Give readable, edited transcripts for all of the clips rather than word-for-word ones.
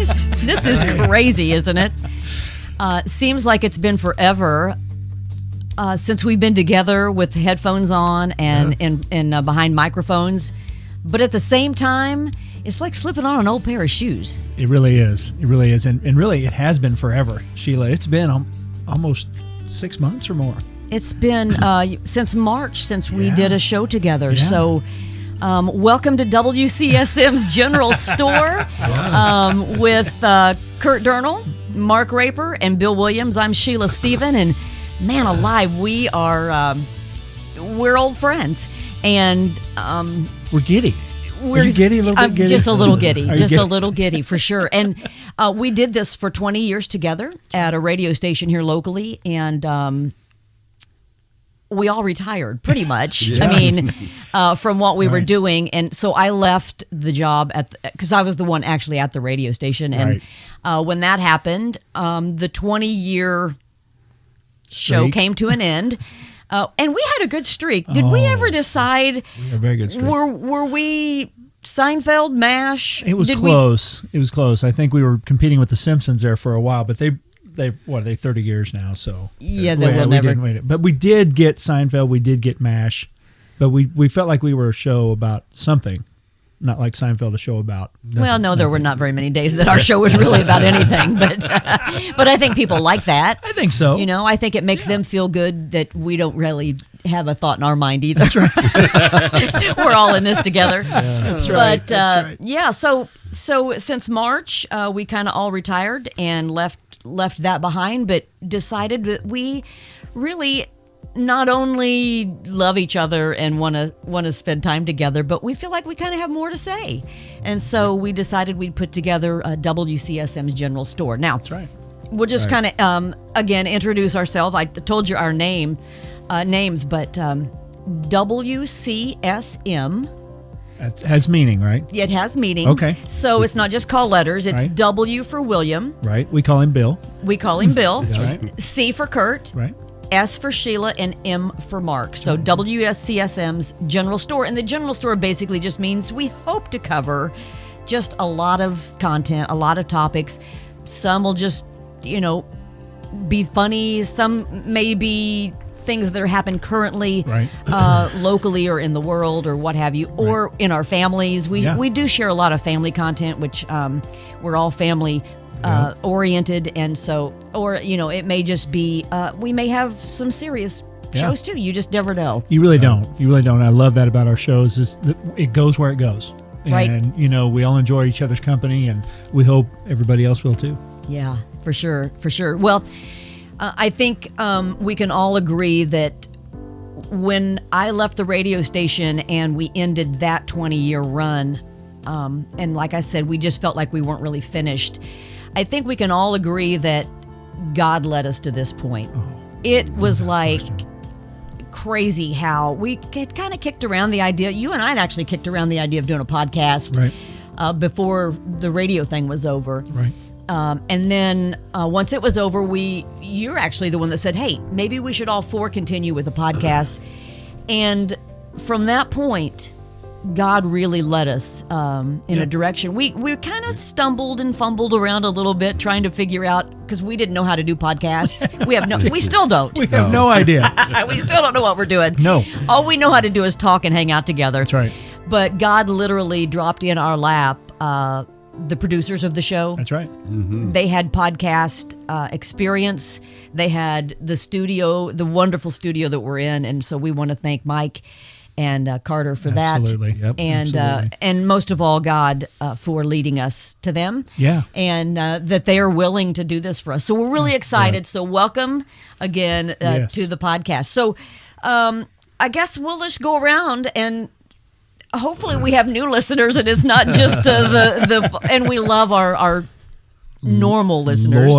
guys. This is crazy, isn't it? Seems like it's been forever since we've been together with headphones on and behind microphones. But at the same time, it's like slipping on an old pair of shoes. It really is. It really is. And really, it has been forever, Sheila. It's been almost 6 months or more. It's been since March since we did a show together. Yeah. So welcome to WCSM's General Store with Curt Durnall, Mark Raper, and Bill Williams. I'm Sheila Stephen, and man alive, we're old friends. And we're giddy. Are you giddy? A little bit giddy? Just a little giddy. Just giddy? A little giddy, for sure. And we did this for 20 years together at a radio station here locally, and we all retired, pretty much. Yeah. I mean, from what we were doing. And so I left the job because I was the one actually at the radio station. And when that happened, the 20-year show came to an end. And we had a good streak. Did we ever decide? We had a very good streak. Were we Seinfeld, MASH? It was close. It was close. I think we were competing with the Simpsons there for a while, but they 30 years now. So yeah, they will never. But we did get Seinfeld. We did get MASH, but we felt like we were a show about something. Not like Seinfeld, a show about. Well, no, there were not very many days that our show was really about anything, but I think people like that. I think so. You know, I think it makes them feel good that we don't really have a thought in our mind either. That's right. We're all in this together. Yeah, that's right. But yeah, so since March, we kind of all retired and left that behind, but decided that we really not only love each other and want to spend time together, but we feel like we kind of have more to say. And so we decided we'd put together a WCSM's General Store. Now, that's right. We'll just kind of, again, introduce ourselves. I told you our names, but WCSM. It has meaning, right? It has meaning. Okay. So it's not just call letters. It's right. W for William. Right. We call him Bill. That's right. C for Curt. Right. S for Sheila, and M for Mark. So WCSM's General Store. And the General Store basically just means we hope to cover just a lot of content, a lot of topics. Some will just, be funny. Some may be things that are happening currently, locally or in the world or what have you, or in our families. We do share a lot of family content, which we're all family oriented, and so, or it may just be we may have some serious shows too. You just never know. You really don't. I love that about our shows, is that it goes where it goes. Right. And we all enjoy each other's company, and we hope everybody else will too. Yeah, for sure. Well, I think we can all agree that when I left the radio station and we ended that 20-year run, and like I said, we just felt like we weren't really finished. I think we can all agree that God led us to this point. It was like crazy how we kind of kicked around the idea. You and I had actually kicked around the idea of doing a podcast before the radio thing was over. Right. And then once it was over, you're actually the one that said, hey, maybe we should all four continue with the podcast. And from that point, God really led us in a direction. We kind of stumbled and fumbled around a little bit trying to figure out, because we didn't know how to do podcasts. We still don't. We have no idea. We still don't know what we're doing. No. All we know how to do is talk and hang out together. That's right. But God literally dropped in our lap the producers of the show. That's right. Mm-hmm. They had podcast experience. They had the studio, the wonderful studio that we're in. And so we want to thank Mike and Carter for absolutely. that. Yep, and absolutely. And most of all, God for leading us to them. Yeah. And that they are willing to do this for us. So we're really excited. So welcome again to the podcast. So I guess we'll just go around and hopefully we have new listeners, and it's not just and we love our normal listeners,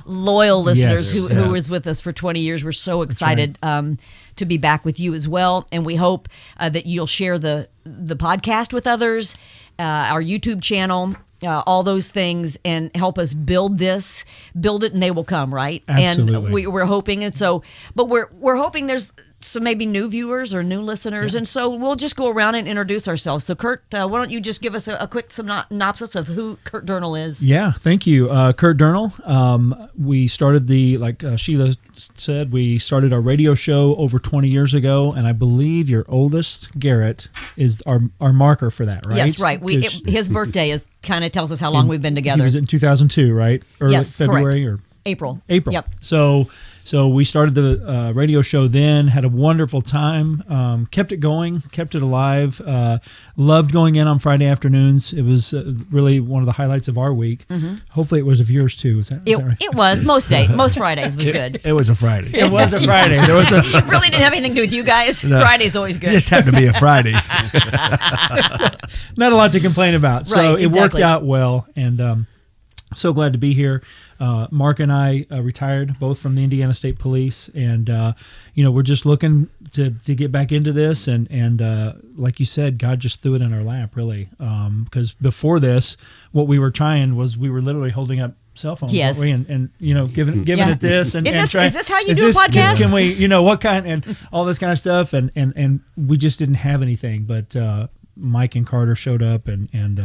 loyal listeners who is with us for 20 years. We're so excited to be back with you as well, and we hope that you'll share the podcast with others, our YouTube channel, all those things, and help us build it, and they will come, right? Absolutely. And we're hoping, and so, but we're hoping there's some maybe new viewers or new listeners, and so we'll just go around and introduce ourselves. So, Curt, why don't you just give us a quick synopsis of who Curt Durnall is? Yeah, thank you. Curt Durnall. We started like Sheila said, we started our radio show over 20 years ago, and I believe your oldest, Garrett, is our marker for that, right? Yes, right. His birthday kind of tells us how long we've been together. He was in 2002, right? Early February correct. or April. Yep. So we started the radio show then, had a wonderful time, kept it going, kept it alive, loved going in on Friday afternoons. It was really one of the highlights of our week. Mm-hmm. Hopefully it was of yours too. Is that right? It was. Most Fridays was good. It was a Friday. It was a Friday. There was It really didn't have anything to do with you guys. No. Friday's always good. It just happened to be a Friday. Not a lot to complain about. So right, it worked out well, and so glad to be here. Mark and I retired both from the Indiana State Police, and we're just looking to get back into this. And like you said, God just threw it in our lap, really. Because before this, what we were trying was we were literally holding up cell phones, yes, weren't we? And giving it this and is trying, this how you do a podcast? Can we what kind and all this kind of stuff, and we just didn't have anything, but. Mike and Carter showed up, and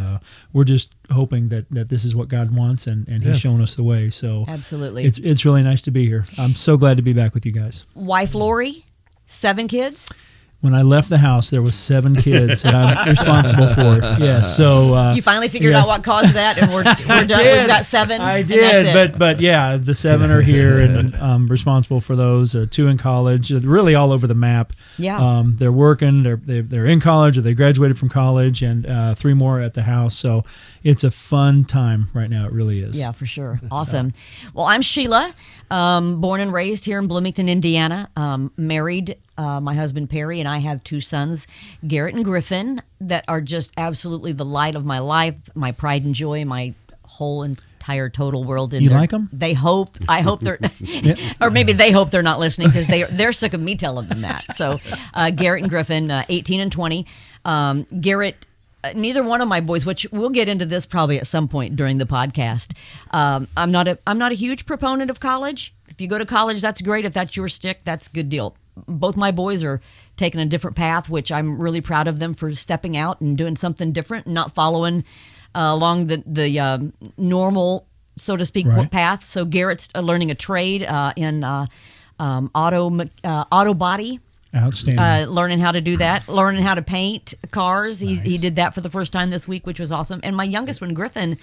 we're just hoping that this is what God wants, and He's showing us the way. So absolutely, it's really nice to be here. I'm so glad to be back with you guys. Wife Lori, 7 kids. When I left the house, there was 7 kids that I'm responsible for. Yes, so you finally figured out what caused that, and we're done. We've got 7. I did, but yeah, the 7 are here, and I'm responsible for those. 2 in college, really all over the map. Yeah, they're working. They're in college, or they graduated from college, and 3 more at the house. So it's a fun time right now. It really is. Yeah, for sure. Awesome. Well, I'm Sheila, born and raised here in Bloomington, Indiana. Married. My husband Perry and I have 2 sons, Garrett and Griffin, that are just absolutely the light of my life, my pride and joy, my whole entire total world. You like them? I hope they're, or maybe they hope they're not listening because they're sick of me telling them that. So Garrett and Griffin, 18 and 20. Garrett. Neither one of my boys, which we'll get into this probably at some point during the podcast. I'm not a huge proponent of college. If you go to college, that's great. If that's your stick, that's a good deal. Both my boys are taking a different path, which I'm really proud of them for stepping out and doing something different and not following along the normal, so to speak, path. So Garrett's learning a trade in auto body. Outstanding. Learning how to do that, learning how to paint cars. He did that for the first time this week, which was awesome. And my youngest one, Griffin,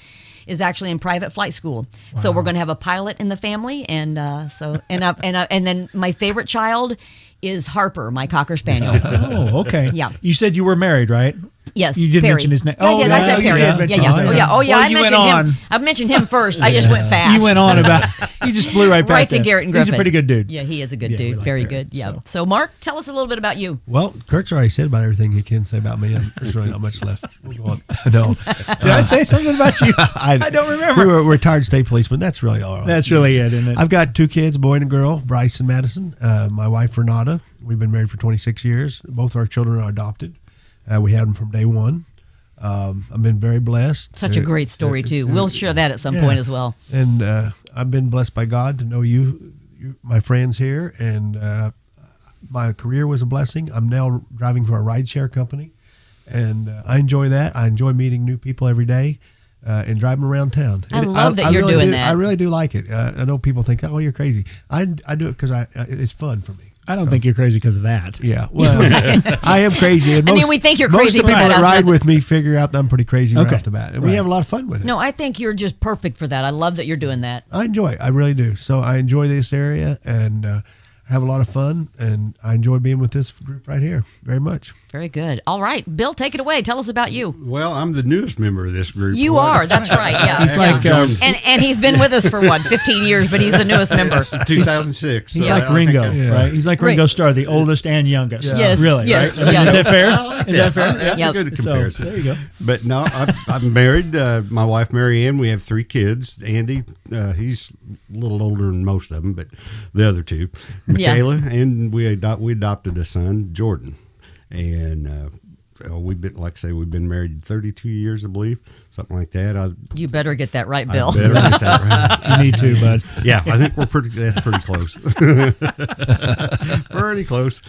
is actually in private flight school. Wow. So we're going to have a pilot in the family, and then my favorite child is Harper, my Cocker Spaniel. Oh, okay. Yeah. You said you were married, right? Yes, you did Perry. mention his name. I did. I said Perry. Yeah. I mentioned him first. I just went fast. You went on about. You just blew right past right to Garrett and Griffin. He's a pretty good dude. Yeah, he is a good dude. Like Very Garrett, good. Yeah. So, Mark, tell us a little bit about you. Well, Kurt's already said about everything he can say about me. There's really not much left. No. Did I say something about you? I don't remember. We were retired state policemen. That's really all right. That's really it, isn't it? I've got 2 kids, boy and a girl, Bryce and Madison. My wife, Renata. We've been married for 26 years. Both our children are adopted. We had them from day one. I've been very blessed. Such a great story, too. We'll share that at some point as well. And I've been blessed by God to know you my friends here, and my career was a blessing. I'm now driving for a rideshare company, and I enjoy that. I enjoy meeting new people every day and driving around town. I love that you're doing that. I really do like it. I know people think, oh, you're crazy. I do it because it's fun for me. I don't think you're crazy because of that. Yeah, well, I am crazy. And we think you're crazy. Most of the people that ride with me figure out that I'm pretty crazy right off the bat. And we have a lot of fun with it. No, I think you're just perfect for that. I love that you're doing that. I enjoy it. I really do. So I enjoy this area and have a lot of fun. And I enjoy being with this group right here very much. Very good. All right. Bill, take it away. Tell us about you. Well, I'm the newest member of this group. You are. That's right. Yeah. He's like, and he's been with us for 15 years, but he's the newest member. 2006. He's like Ringo, right? He's like Ringo Starr, the oldest and youngest. Yeah. Yes. Really, yes. right? Yes. Is that fair? Is that fair? That's a good comparison. So, there you go. But no, I'm married. My wife, Mary Ann, we have 3 kids. Andy, he's a little older than most of them, but the other 2. Michaela, and we adopted a son, Jordan. And we've been married 32 years, I believe, something like that. You better get that right, Bill. I better get that right. You need to, bud. Yeah, I think that's pretty close. Pretty close.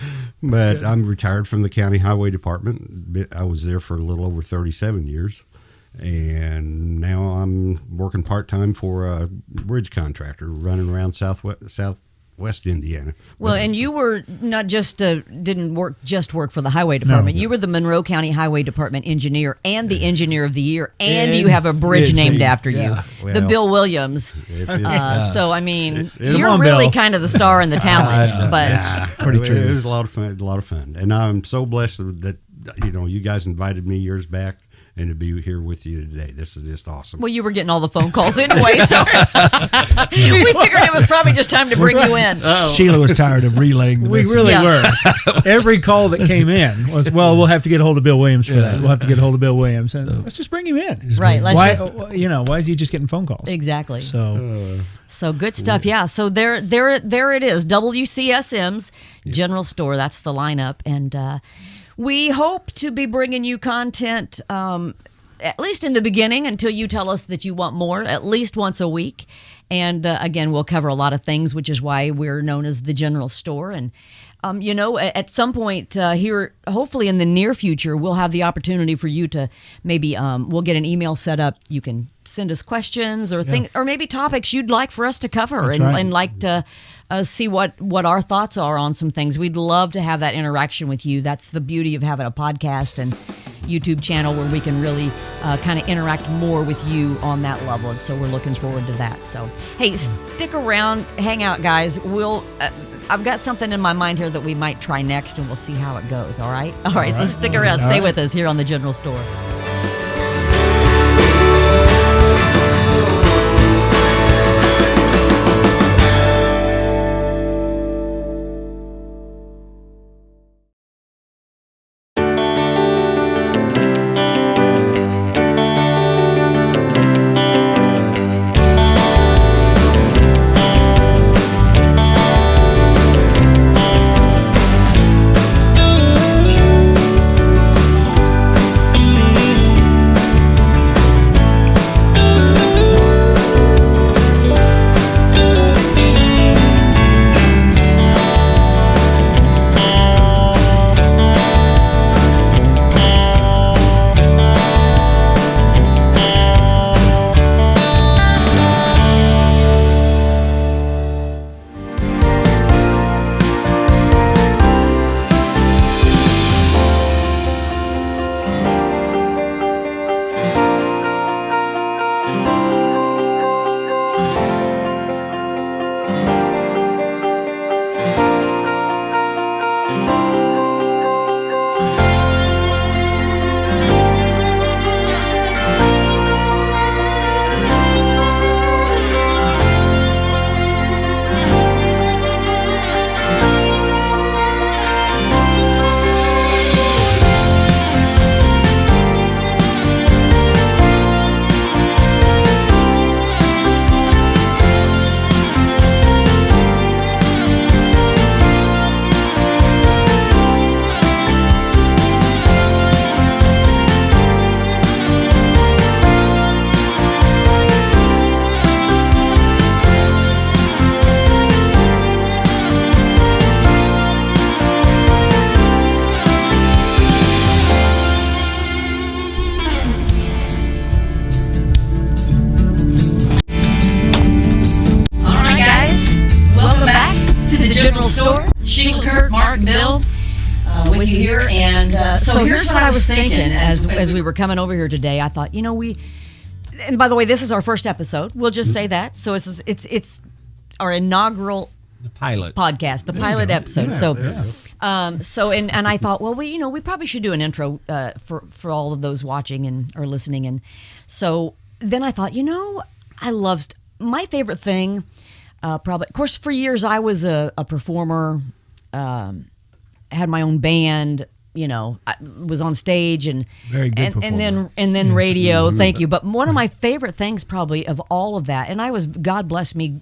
But I'm retired from the county highway department. I was there for a little over 37 years. And now I'm working part-time for a bridge contractor running around Southwest Indiana. Well, and you were not just didn't work for the highway department. No. You were the Monroe County Highway Department engineer and the engineer of the year, and you have a bridge named after you, Well, the Bill Williams. So I mean, you're on, really Bill. kind of the star and the talent. But Pretty true. It was a lot of fun, and I'm so blessed that you guys invited me years back. And to be here with you today. This is just awesome. well, you were getting all the phone calls anyway, so we figured it was probably just time to bring you in. Sheila was tired of relaying the We message. really Yeah. were. Every call that came in was, well, we'll have to get a hold of Bill Williams for that. We'll have to get a hold of Bill Williams. And let's just bring him in. Right, let's Why, just why is he just getting phone calls? exactly. So Good stuff, yeah. So there it is. WCSM's General Store. That's the lineup, and we hope to be bringing you content at least in the beginning until you tell us that you want more, at least once a week. And again, we'll cover a lot of things, which is why we're known as the General Store. And at some point here, hopefully in the near future, we'll have the opportunity for you to maybe we'll get an email set up. You can send us questions or things, or maybe topics you'd like for us to cover, That's right. and like to see what our thoughts are on some things. We'd love to have that interaction with you. That's the beauty of having a podcast and YouTube channel where we can really kind of interact more with you on that level. And so we're looking forward to that. So, hey, stick around, hang out, guys. I've got something in my mind here that we might try next, and we'll see how it goes. All right? All right, so stick around. All Stay right. with us here on the General Store. General Store. Sheila, Curt, Mark, Bill, with you here. And so here's what I was thinking as we were coming over here today. I thought, and by the way, this is our first episode. We'll just say that. So it's our inaugural pilot podcast, the pilot episode. And I thought, well, we probably should do an intro for all of those watching and or listening. And so then I thought, I loved my favorite thing. Probably, of course, for years I was a performer, had my own band. I was on stage and Very good and then performer. yes, radio. Thank you. But one of my favorite things, probably of all of that, and God bless me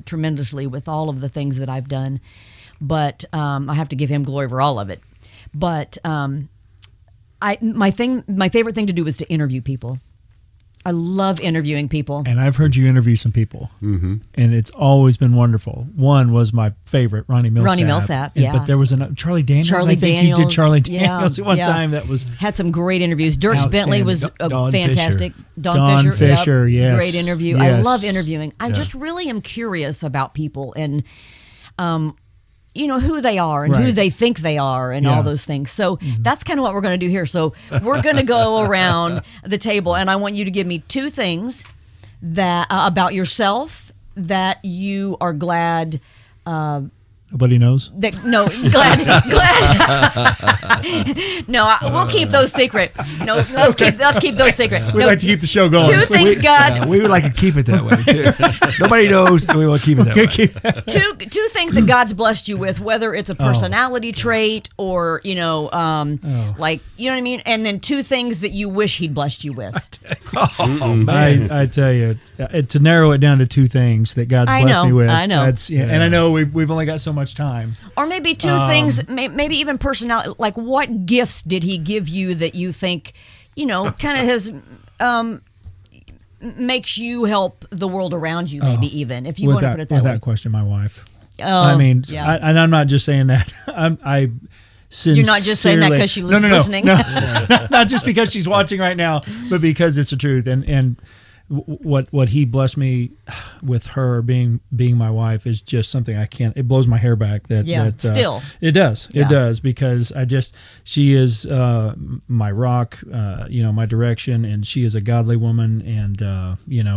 tremendously with all of the things that I've done. But I have to give Him glory for all of it. But my favorite thing to do is to interview people. I love interviewing people. And I've heard you interview some people, and it's always been wonderful. One was my favorite, Ronnie Millsap. Ronnie Millsap, yeah. But there was another, Charlie Daniels. Charlie I think Daniels, you did Charlie Daniels yeah, at one yeah. time. That was Had some great interviews. Dirks Bentley was Don fantastic. Fisher. Don Fisher, yes. Great interview. Yes. I love interviewing. I just really am curious about people and, who they are and who Right. they think they are and Yeah. all those things. So that's kind of what we're going to do here. So we're going to go around the table, and I want you to give me 2 things that about yourself that you are glad. Nobody knows. Glad. No, we'll keep those secret. No, let's keep those secret. We like to keep the show going. 2 things God. we would like to keep it that way too. Nobody knows, and we want to keep it that way. Two things that God's blessed you with, whether it's a personality trait or like you know what I mean, and then 2 things that you wish He'd blessed you with. Oh man, I tell you, to narrow it down to 2 things that God's blessed me with. I know. And I know we've only got so much time. Or maybe 2 things, maybe even personality. Like, what gifts did He give you that you think, kind of has makes you help the world around you? Maybe even if you want to put it that way. Without question, my wife. Oh, I mean, yeah. and I'm not just saying that. I sincerely, You're not just saying that because she's listening. No. Not just because she's watching right now, but because it's the truth. And what He blessed me with her being my wife is just something I can't. It blows my hair back. Still it does. Yeah. It does, because she is my rock, my direction, and she is a godly woman. And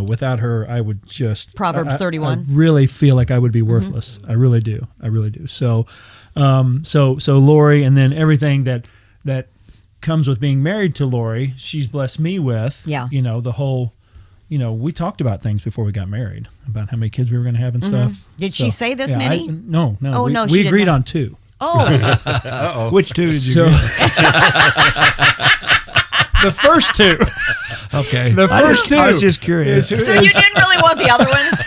without her, I would just Proverbs 31. I really feel like I would be worthless. I really do. So, so Lori, and then everything that comes with being married to Lori, she's blessed me with. Yeah. The whole. We talked about things before we got married, about how many kids we were going to have and stuff. Did she say this many? No. Oh, no, she we did agreed not. on 2. Oh, which 2 did you? So, agree? the first 2. Okay, The first 2. I was just curious. so you didn't really want the other ones?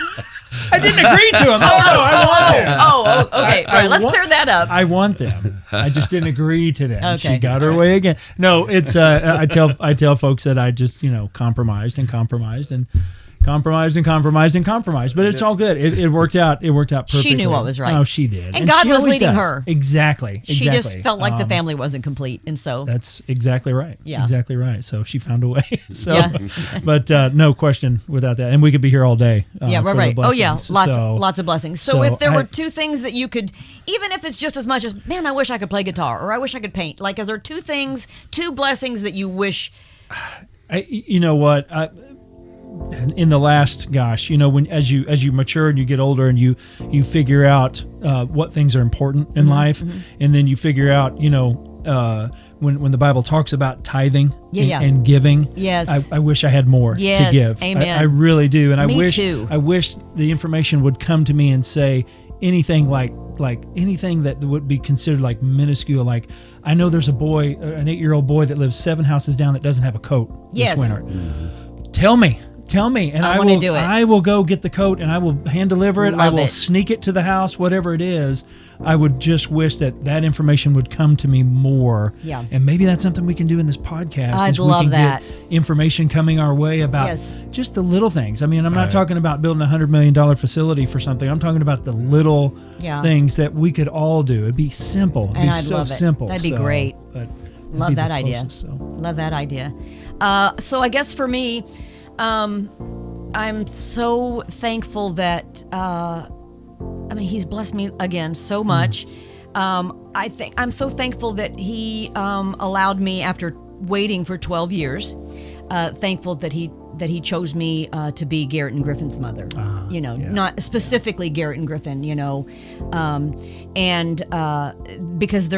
I didn't agree to them. Oh, no, I want them. Oh, okay. All right, let's want- clear that up. I want them. I just didn't agree to them. Okay. She got her way again. No, it's I tell folks that I just compromised and compromised and compromised and compromised and compromised, but it's all good. It worked out. It worked out perfectly. She knew what was right. Oh, she did, And God she was always leading does. her. Exactly. She just felt like the family wasn't complete, and so That's exactly right. Yeah. Exactly right. So she found a way. So, Yeah. but no question without that, and we could be here all day. yeah, for the right. Oh yeah, blessings. lots of blessings. So if there were 2 things that you could, even if it's just as much as, man, I wish I could play guitar, or I wish I could paint. Like, are there 2 blessings that you wish? You know what? In the last, when as you mature and you get older and you figure out what things are important in life, and then you figure out when the Bible talks about tithing and giving, Yes. I wish I had more to Yes, give. amen. I really do, and Me I too. wish the information would come to me and say anything like anything that would be considered like minuscule. Like, I know there's a boy, an 8-year-old boy that lives 7 houses down that doesn't have a coat Yes. this winter. Tell me, and I I wanna will do it. I will go get the coat, and I will hand deliver it. I Love will it. sneak it to the house, whatever it is. I would just wish that information would come to me more. Yeah. And maybe that's something we can do in this podcast. I'd is we love can that. Get information coming our way about Yes. just the little things. I mean, I'm not talking about building a $100 million facility for something. I'm talking about the little Yeah. things that we could all do. It'd be simple. It'd And be I'd so love it. simple. That'd be So, great. But it'd Love be that the idea. closest, so. Love that idea. So I guess for me, I'm so thankful that He's blessed me again so much. I'm so thankful that He allowed me, after waiting for 12 years, thankful that he chose me to be Garrett and Griffin's mother. Not specifically Garrett and Griffin, and because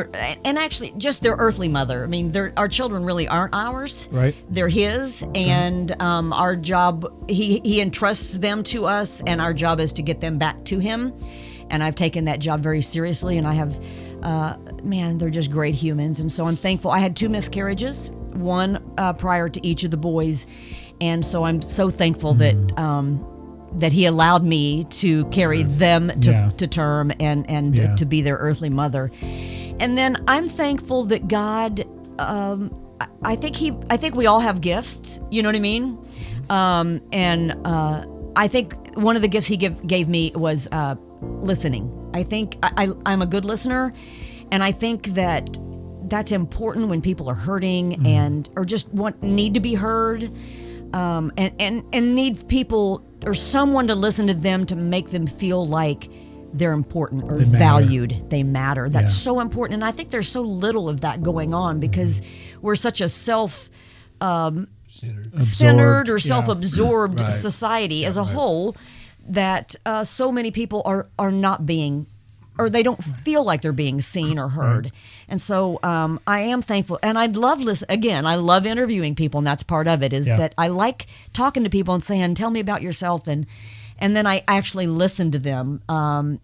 actually just their earthly mother. I mean, our children really aren't ours. Right. They're his, and our job, he entrusts them to us, and our job is to get them back to him. And I've taken that job very seriously, and I have, they're just great humans. And so I'm thankful. I had 2 miscarriages, one prior to each of the boys. And so I'm so thankful that he allowed me to carry them to term and to be their earthly mother. And then I'm thankful that God I think we all have gifts. You know what I mean? I think one of the gifts he gave me was listening. I think I'm a good listener, and I think that's important when people are hurting and or just need to be heard, and need people or someone to listen to them to make them feel like they're important or valued. They matter. That's so important, and I think there's so little of that going on because we're such a centered or self-absorbed society as a whole that so many people are not being, or they don't feel like they're being seen or heard. And so I am thankful, and I love I love interviewing people, and that's part of it is that I like talking to people and saying, tell me about yourself, and then I actually listen to them and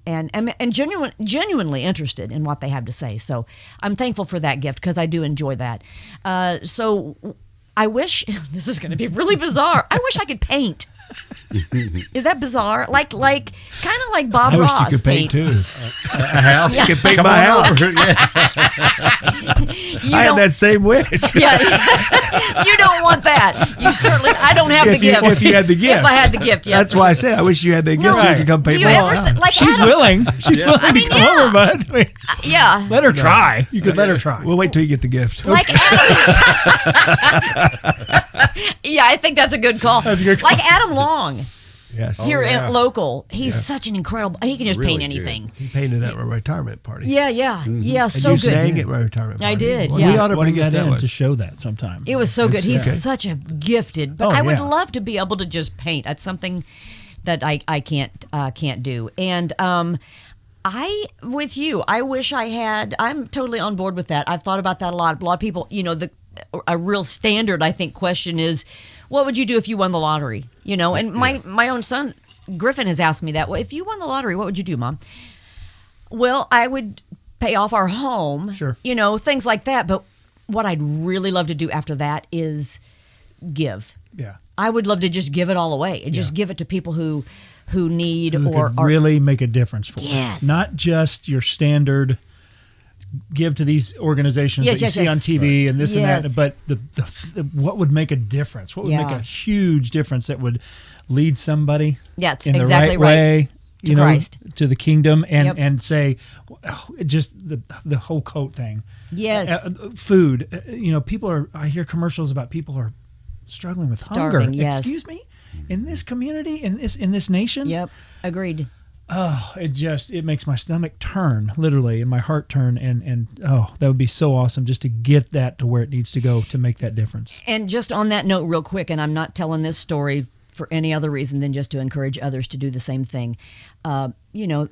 genuinely interested in what they have to say. So I'm thankful for that gift because I do enjoy that. So I wish, this is going to be really bizarre, I wish I could paint. Is that bizarre? Like kind of like Bob I Ross. wish you could paint too. A house. You could paint my house. I had that same wish. Yeah, you don't want that. You certainly. I don't have the gift. If you had the gift. If I had the gift, yeah. That's why I said I wish you had the gift so you could come paint my house. She's willing. She's willing to come over, bud. Let her try. You could let her try. We'll wait till you get the gift. Like Adam. Yeah, I think that's a good call. That's a good call. Like Adam Long. Yes. Here at local, he's such an incredible. He can just Really paint anything. He painted at my retirement party. Yeah, And so you good. sang at my retirement party. I did. We ought to What a bring gift that in was. to show that sometime. It was so good. He's such a gifted, but I would love to be able to just paint. That's something that I can't do. And with you, I wish I had. I'm totally on board with that. I've thought about that a lot. A lot of people, a real standard I think question is, what would you do if you won the lottery? And my own son Griffin has asked me that. Well, if you won the lottery, what would you do, Mom? Well, I would pay off our home. Sure. Things like that. But what I'd really love to do after that is give. Yeah. I would love to just give it all away and just give it to people who need Who or could are really make a difference for. Yes. Not just your standard give to these organizations that you see on TV and this and that, but the what would make a difference? What would make a huge difference that would lead somebody in the right way, to Christ, to the kingdom, and say, just the whole coat thing. Yes, food. People are. I hear commercials about people are struggling with hunger. Yes. Excuse me, in this community, in this nation. Yep, agreed. Oh, it makes my stomach turn, literally, and my heart turn, and that would be so awesome just to get that to where it needs to go to make that difference. And just on that note, real quick, and I'm not telling this story for any other reason than just to encourage others to do the same thing.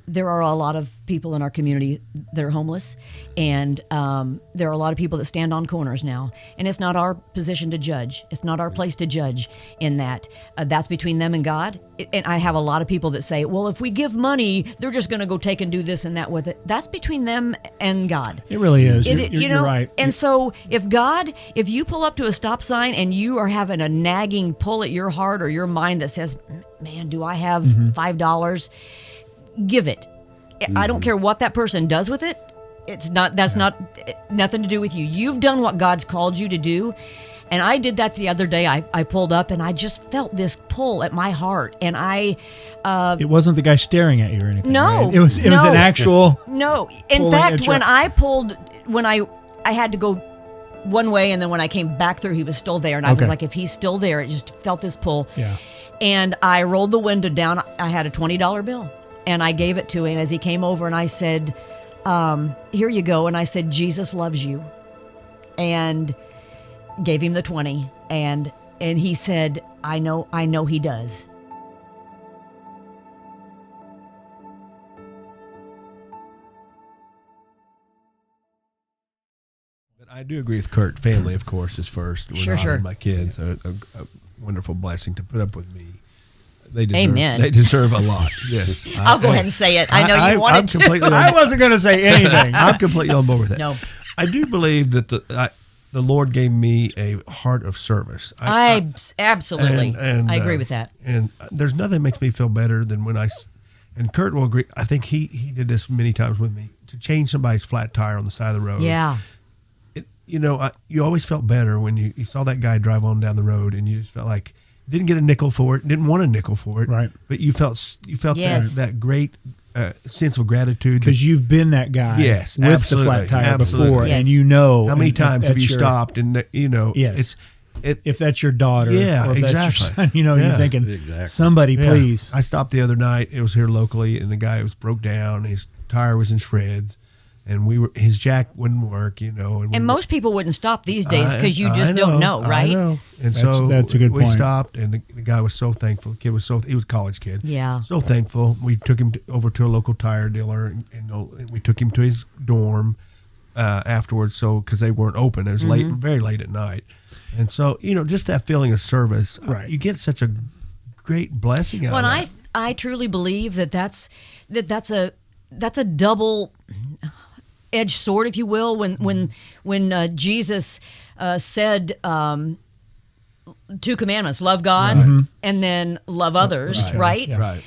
There are a lot of people in our community that are homeless, and there are a lot of people that stand on corners now. And it's not our position to judge. It's not our place to judge in that. That's between them and God. And I have a lot of people that say, well, if we give money, they're just going to go take and do this and that with it. That's between them and God. It really is. You're right. And so if you pull up to a stop sign and you are having a nagging pull at your heart or your mind that says, man, do I have $5? Give it. I don't care what that person does with it. That's not nothing to do with you. You've done what God's called you to do. And I did that the other day. I pulled up and I just felt this pull at my heart. And it wasn't the guy staring at you or anything. No. Right? It was an actual. No. In fact, when I had to go one way, and then when I came back through, he was still there. And I was like, if he's still there, it just felt this pull. Yeah. And I rolled the window down. I had a $20 bill. And I gave it to him as he came over, and I said, here you go. And I said, Jesus loves you. And gave him the 20. And he said, I know he does. But I do agree with Curt. Family, of course, is first. Sure. My kids are a wonderful blessing to put up with me. They deserve, Amen. They deserve a lot. Yes. I'll go ahead and say it. I know you wanted to. I wasn't going to say anything. I'm completely on board with that. No. I do believe that the Lord gave me a heart of service. Absolutely. And I agree with that. And there's nothing that makes me feel better than when and Curt will agree. I think he did this many times with me, to change somebody's flat tire on the side of the road. Yeah. you always felt better when you saw that guy drive on down the road, and you just felt like didn't get a nickel for it, didn't want a nickel for it, right? But you felt Yes. that great sense of gratitude Because you've been that guy, yes, with absolutely, the flat tire absolutely. before, Yes. and you know how many and times have you that's your- stopped and Yes. it's if that's your daughter, Yeah, or if that's your exactly. son, you're Yeah. thinking, Exactly. somebody yeah. please. I stopped the other night. It was here locally, and the guy was broke down. His tire was in shreds, and his jack wouldn't work. And most people wouldn't stop these days because you just don't know, right? I know. And That's a good we point. stopped, and the guy was so thankful. The kid was he was a college kid. Yeah. So thankful. We took him over to a local tire dealer, and we took him to his dorm afterwards. So because they weren't open, it was late, very late at night, and so just that feeling of service. Right. You get such a great blessing out Well, of and that. I truly believe that's a double edged sword, if you will. When Jesus said 2 commandments: love God and then love others, right? Yeah. Right.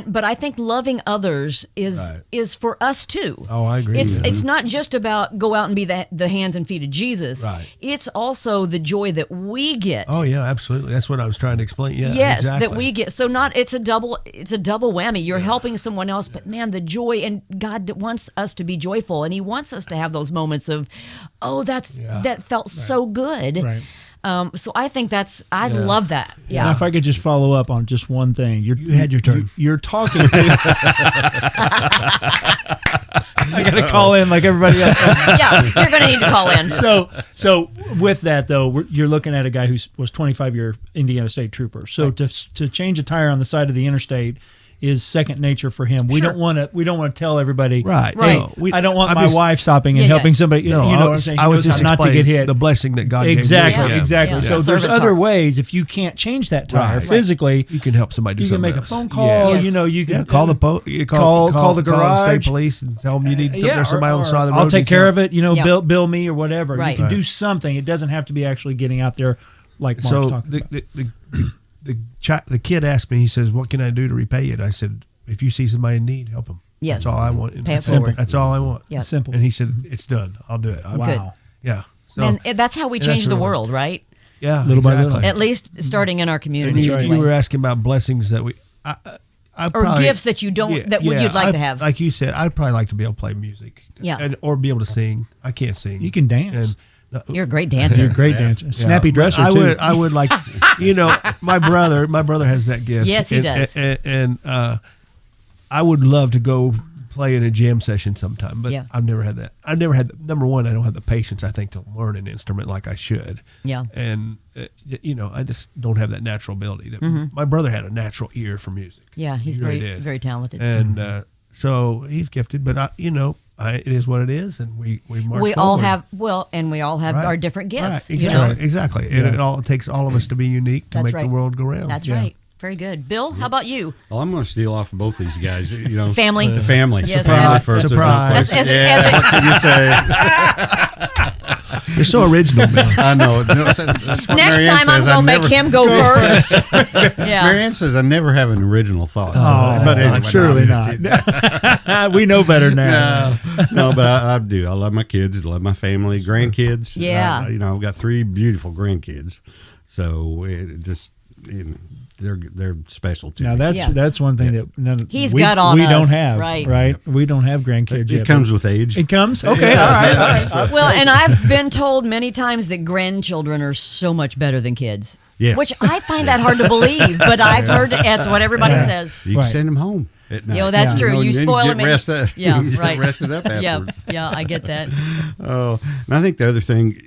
But I think loving others is for us too. Oh, I agree. It's not just about go out and be the hands and feet of Jesus. Right. It's also the joy that we get. Oh yeah, absolutely. That's what I was trying to explain. Yeah, Yes, exactly. that we get. So it's a double whammy. You're helping someone else, but man, the joy, and God wants us to be joyful, and He wants us to have those moments of, that felt so good. Right. So I think I love that. Yeah. Now, if I could just follow up on just one thing, you had your turn. You're talking. I got to call in like everybody else. Yeah, you're going to need to call in. So with that though, you're looking at a guy who was 25-year Indiana State Trooper. So to change a tire on the side of the interstate is second nature for him. We don't want to tell everybody. Right. Right. No, I don't want I'm my just- wife stopping and Yeah, helping yeah. somebody. No, you know what I'm saying? I He was knows just how not to get hit. the blessing that God Exactly, gave me. Yeah. exactly. Yeah. So Yeah. there's Servant's other heart. ways if you can't change that tire Right. physically. You can help somebody do You can something make a else. phone call. Yes. You know, you can call the call the the garage. state police and tell them you need there's somebody on the side of the road. I'll take needs care help. of it. You know, Yeah. bill me or whatever. Right. You can do something. It doesn't have to be actually getting out there like Mark's So talking about. the kid asked me. He says, "What can I do to repay you?" And I said, "If you see somebody in need, help them." Yes. That's all I want. Pay it That's forward. That's all I want. Yeah. Simple. And he said, "It's done. I'll do it." Wow. Good. Yeah. So Man, that's how we and change that's the really- world, right? yeah, Little by exactly. little. At least starting in our And community. you, anyway. you were asking about blessings that I Or gifts that you don't- that you'd like to have. Like you said, I'd probably like to be able to play music. Yeah. or be able to sing. I can't sing. You can dance. And You're a great dancer. You're a great dancer. Snappy but dresser I too. I would like, my brother has that gift. Yes, he does. And I would love to go play in a jam session sometime, but Yeah. I've never had that. I've never had, number one, I don't have the patience, I think, to learn an instrument like I should. Yeah. And, I just don't have that natural ability. My brother had a natural ear for music. Yeah, he's He really very, did. very talented. And so he's gifted, but it is what it is, and we march we all forward. have Right. our different gifts. Right. you know? Exactly. And it takes all of us to be unique to That's make right. the world go round. That's Yeah. right. Very good. Bill, how about you? Well, I'm going to steal off of both these guys. Family. The family. Yes, Family as- first. Surprise. As Yeah. a- You say. You're so original, Bill. I know. That's what Next Marianne time I'm says. going to make him go first. Yeah. Marianne says I never have an original thought. Oh, but anyway, surely no, I'm just not. We know better now. No, but I do. I love my kids. I love my family, grandkids. Yeah. I've got 3 beautiful grandkids. So it just, they're special to Now me. that's one thing that He's we, got on we us, don't have. right. We don't have grandkids yet. It comes with age. It comes? Okay. All right. Well, and I've been told many times that grandchildren are so much better than kids. Yes. Which I find that hard to believe, but I've heard that's what everybody says. You can Right. send them home at night. That's Yeah. true. You then spoil get them. rested. Yeah, You get right. rested up Yeah, afterwards. yeah, I get that. Oh, and I think the other thing,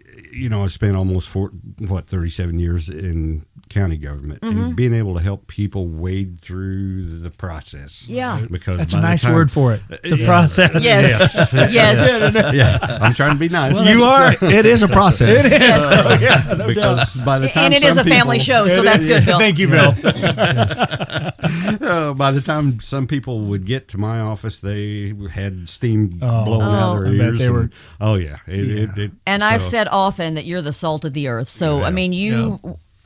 I spent almost 37 years in county government, Mm-hmm. and being able to help people wade through the process. Yeah. Because That's by a the nice time- word for it. The Yeah. process. Yes. Yes. Yeah, I'm trying to be nice. You are. It is a process. It is. Yeah, no because by the time And it is some a family people- show, so that's good, Bill. Thank you, Bill. By the time some people would get to my office, they had steam blowing out of I their bet ears. they were- Oh yeah, it And I've so- said often that you're the salt of the earth. So, I mean,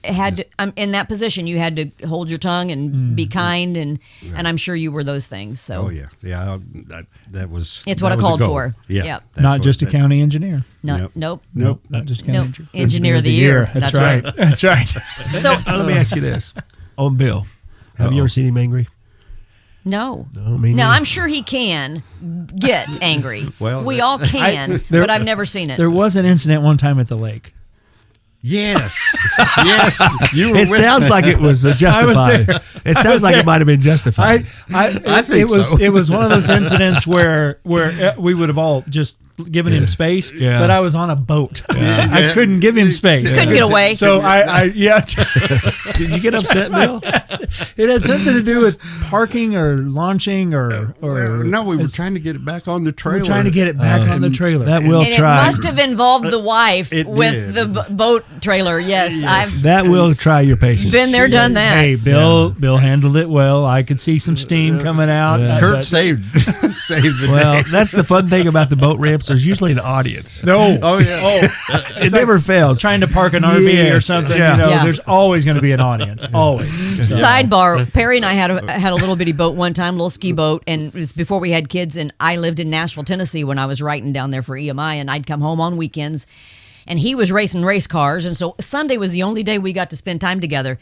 had to, in that position, you had to hold your tongue and be kind, and I'm sure you were those things. So, Oh yeah, that was. It's what I that was a called goal. for. Yeah, Yep. that's Not what- just a that- county engineer. no, Yep. nope. Not just county Nope. engineer. Engineer of the year. That's right. That's right. So Let me ask you this: on Bill, have you ever seen him angry? no, me no, neither. I'm sure he can get angry. Well, we that- all can, but I've never seen it. There was an incident one time at the lake. Yes, yes. You were It with sounds like it was justified. there. It sounds like it might have been justified. I think it was so. it was one of those incidents where we would have all just given him space, Yeah. but I was on a boat. I couldn't give him space. Couldn't get away. So I Did you get upset, Bill? it had something to do with parking or launching or no, we were trying to get it back on the trailer. we're trying to get it back on the trailer. That will and try. it must have involved the wife It with did. the boat trailer. Yes, I've That will try your patience. been there, done that. Hey, Bill handled it well. I could see some steam coming out. Curt but- saved the Well, day. that's the fun thing about the boat ramps. There's usually an audience. No. Oh yeah. It never fails. Trying to park an RV or Yes, something, yeah. Yeah. there's always going to be an audience. Always. So- Sidebar: Perry and I had a little bitty boat one time, little ski boat, and it was before we had kids. And I lived in Nashville, Tennessee, when I was writing down there for EMI, and I'd come home on weekends. And he was racing race cars, and so Sunday was the only day we got to spend time together.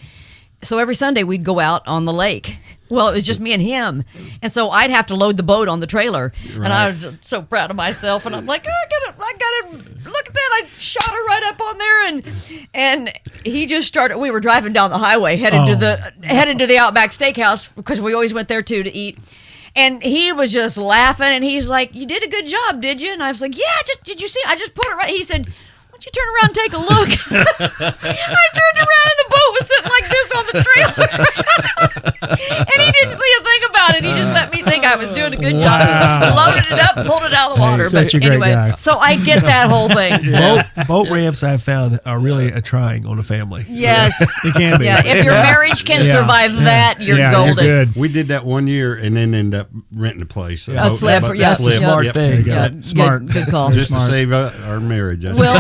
So every Sunday we'd go out on the lake. Well, it was just me and him, and so I'd have to load the boat on the trailer. And I was so proud of myself, and I'm like, I gotta look at that! I shot her right up on there, and he just started. We were driving down the highway, headed to the Outback Steakhouse because we always went there too to eat. And he was just laughing, and he's like, "You did a good job, did you?" And I was like, "Yeah, did you see? I just put it right." He said, "Why don't you turn around and take a look?" I turned around, and the boat was sitting like this on the trailer. And he didn't see a thing about it. He just let me think I was doing a good job. Wow. Loaded it up, pulled it out of the water. Such a But great anyway, guy. so I get that whole thing. Boat ramps I've found are really a trying on a family. Yes. It can be. Yeah, if your marriage can Yeah. survive that, you're Yeah, golden. You're good. We did that one year and then ended up renting a place. A slip, yeah, That's a smart Yep. thing. Yeah, Smart. Good call. just Smart. to save our marriage. That's Well,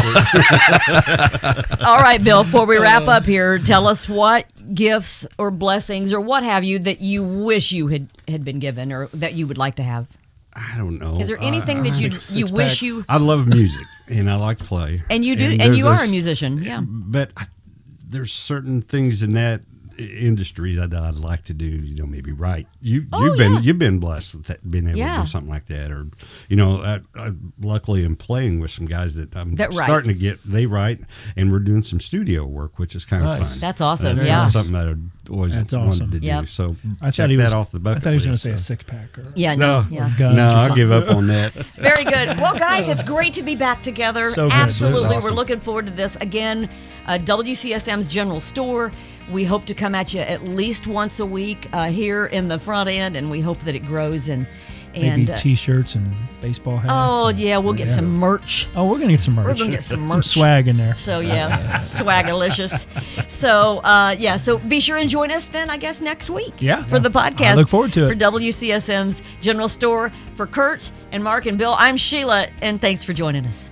all right, Bill, before we wrap up here, tell us what gifts or blessings or what have you that you wish you had been given or that you would like to have. I don't know. Is there anything that you six wish pack. you I love music and I like to play. and you do and there's you are a this- musician, yeah. But there's certain things in that industry that I'd like to do. Maybe write. You've been blessed with that, being able to do something like that, or I luckily am playing with some guys that I'm That write. starting to get. They write, and we're doing some studio work, which is kind of Nice. fun. That's awesome. That's Yeah. something that I'd always That's wanted awesome. to do. Yep. So I check thought he was that off the bucket I thought he was going to list, say a so. six pack. Or, Yeah, No, yeah. Guns no, or I'll something. give up on that. Very good. Well, guys, it's great to be back together. So good. Absolutely. That's awesome. We're looking forward to this. Again, WCSM's General Store. We hope to come at you at least once a week here in the front end, and we hope that it grows. And maybe T-shirts and baseball hats. oh, and- yeah, we'll get some merch. Oh, we're going to get some merch. We're gonna get some Some merch. swag in there. So, yeah, swagalicious. So, so be sure and join us then, I guess, next week. Yeah. For the podcast. I look forward to it. For WCSM's General Store. For Curt and Mark and Bill, I'm Sheila, and thanks for joining us.